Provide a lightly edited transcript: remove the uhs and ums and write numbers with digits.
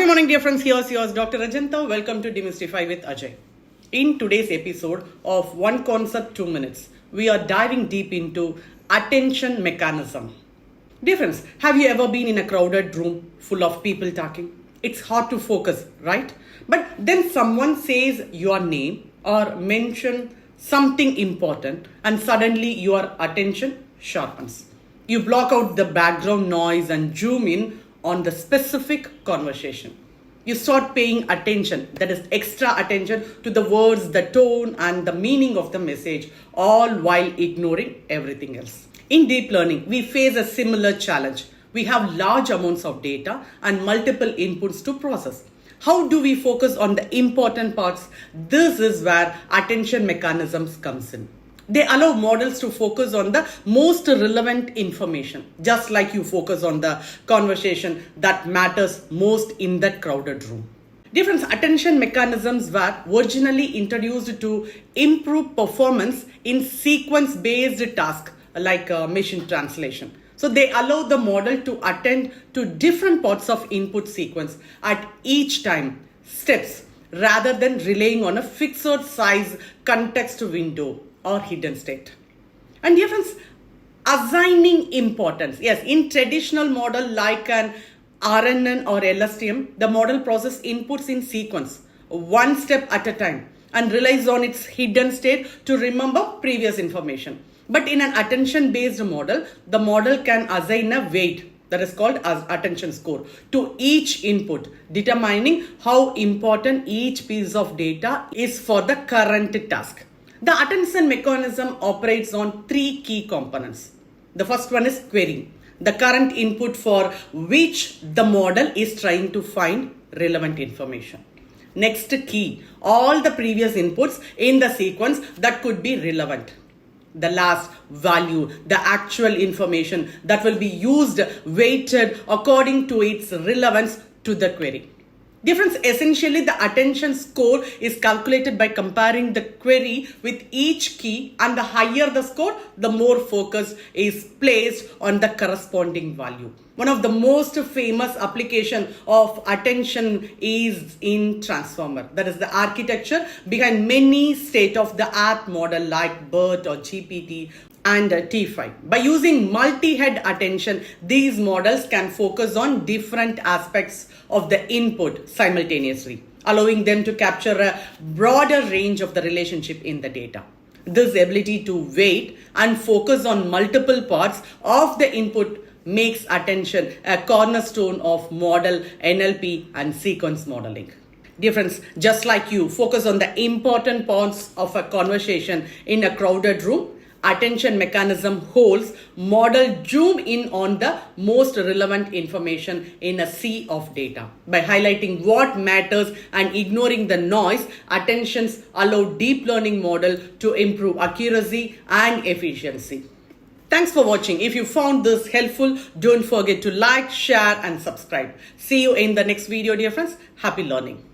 Happy morning, dear friends. Here's yours, Dr. Ajay. Welcome to Demystify with Ajay. In today's episode of One Concept, 2 Minutes, we are diving deep into attention mechanism. Dear friends, have you ever been in a crowded room full of people talking? It's hard to focus, right? But then someone says your name or mention something important and suddenly your attention sharpens. You block out the background noise and zoom in on the specific conversation. You start paying attention, that is extra attention to the words, the tone and the meaning of the message, all while ignoring everything else. In deep learning, we face a similar challenge. We have large amounts of data and multiple inputs to process. How do we focus on the important parts? This is where attention mechanisms comes in. They allow models to focus on the most relevant information, just like you focus on the conversation that matters most in that crowded room. Different attention mechanisms were originally introduced to improve performance in sequence-based tasks like machine translation. So they allow the model to attend to different parts of input sequence at each time, steps, rather than relying on a fixed size context window or hidden state. And dear friends, assigning importance. Yes, in traditional model like an RNN or LSTM, the model process inputs in sequence, one step at a time, and relies on its hidden state to remember previous information. But in an attention-based model, the model can assign a weight, that is called as attention score, to each input, determining how important each piece of data is for the current task. The attention mechanism operates on three key components. The first one is querying, the current input for which the model is trying to find relevant information. Next key, all the previous inputs in the sequence that could be relevant. The last, value, the actual information that will be used, weighted according to its relevance to the query. Difference, essentially the attention score is calculated by comparing the query with each key, and the higher the score, the more focus is placed on the corresponding value. One of the most famous application of attention is in transformer. That is the architecture behind many state-of-the-art model like BERT or GPT and T5. By using multi-head attention, these models can focus on different aspects of the input simultaneously, allowing them to capture a broader range of the relationship in the data. This ability to weight and focus on multiple parts of the input makes attention a cornerstone of model NLP and sequence modeling. Dear friends, just like you focus on the important parts of a conversation in a crowded room, attention mechanism holds model zoom in on the most relevant information in a sea of data. By highlighting what matters and ignoring the noise, attentions allow deep learning model to improve accuracy and efficiency. Thanks for watching. If you found this helpful, don't forget to like, share and subscribe. See you in the next video, dear friends. Happy learning.